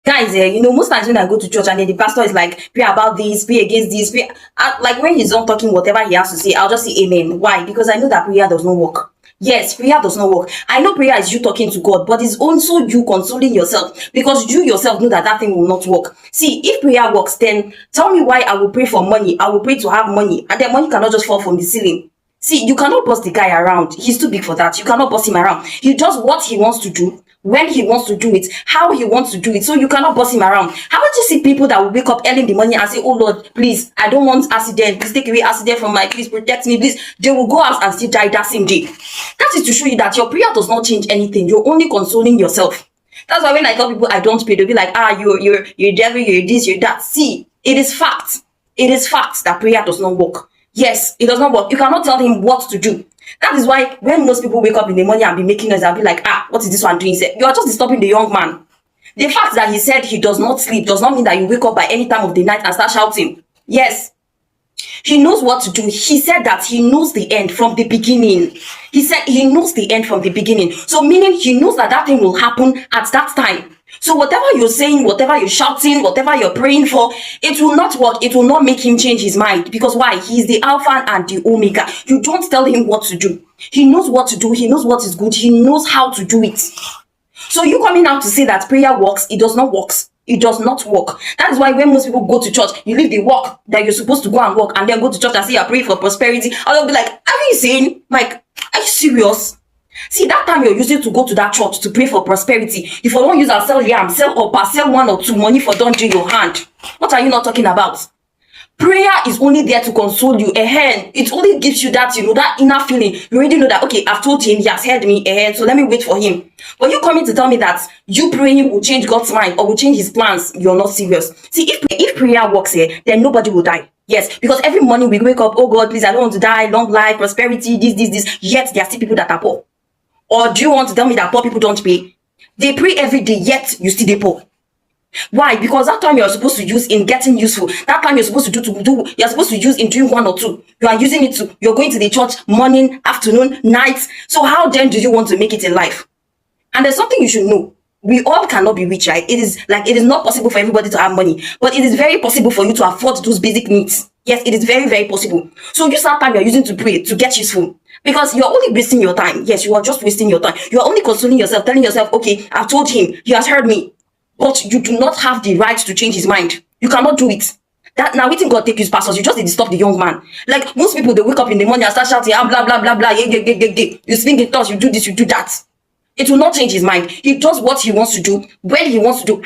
Guys, most times when I go to church and then the pastor is like, pray about this, pray against this, pray, like when he's done talking whatever he has to say, I'll just say amen. Why? Because I know that prayer does not work. Yes, prayer does not work. I know prayer is you talking to God, but it's also you consoling yourself, because you yourself know that that thing will not work. See, if prayer works, then tell me why I will pray for money. I will pray to have money, and then money cannot just fall from the ceiling. See, you cannot boss the guy around. He's too big for that. You cannot boss him around. He does what he wants to do, when he wants to do it, how he wants to do it. So you cannot boss him around. How about you see people that will wake up early in the morning and say, oh Lord, please, I don't want accident. Please take away accident from my, please protect me, please. They will go out and still die that same day. That is to show you that your prayer does not change anything. You're only consoling yourself. That's why when I tell people I don't pray, they'll be like, you're devil, you're this, you're that. See, it is fact. It is fact that prayer does not work. Yes, it does not work. You cannot tell him what to do. That is why when most people wake up in the morning and be making noise, I'll be like, what is this one doing? You are just disturbing the young man. The fact that he said he does not sleep does not mean that you wake up by any time of the night and start shouting. Yes, he knows what to do. He said that he knows the end from the beginning. He said he knows the end from the beginning. So meaning he knows that that thing will happen at that time. So whatever you're saying, whatever you're shouting, whatever you're praying for, it will not work. It will not make him change his mind. Because why? He is the Alpha and the Omega. You don't tell him what to do. He knows what to do. He knows what is good. He knows how to do it. So you coming out to say that prayer works, it does not work. It does not work. That is why when most people go to church, you leave the work that you're supposed to go and work, and then go to church and say you're praying for prosperity. And they'll be like, are you saying? Like, are you serious? See, that time you're using to go to that church to pray for prosperity, if you don't use and sell yam, sell or sell 1 or 2 money for don't do your hand. What are you not talking about? Prayer is only there to console you. It only gives you that, that inner feeling. You already know that, okay, I've told him, he has heard me, so let me wait for him. But you coming to tell me that you praying will change God's mind or will change his plans, you're not serious. See, if prayer works here, then nobody will die. Yes, because every morning we wake up, oh God, please, I don't want to die, long life, prosperity, this, yet there are still people that are poor. Or do you want to tell me that poor people don't pray? They pray every day, yet you still dey poor. Why? Because that time you're supposed to use in getting useful. That time you're supposed to you're supposed to use in doing 1 or 2. You are using it you're going to the church morning, afternoon, night. So how then do you want to make it in life? And there's something you should know. We all cannot be rich, right? It is not possible for everybody to have money, but it is very possible for you to afford those basic needs. Yes, it is very, very possible. So use that time you're using to pray to get useful. Because you're only wasting your time. Yes, you are just wasting your time. You are only consoling yourself, telling yourself, okay, I've told him, he has heard me. But you do not have the right to change his mind. You cannot do it. That now we think God take his pastors. You just need to stop the young man. Like most people, they wake up in the morning and start shouting, blah, blah, blah, blah, you speak in thoughts, you do this, you do that. It will not change his mind. He does what he wants to do, when he wants to do.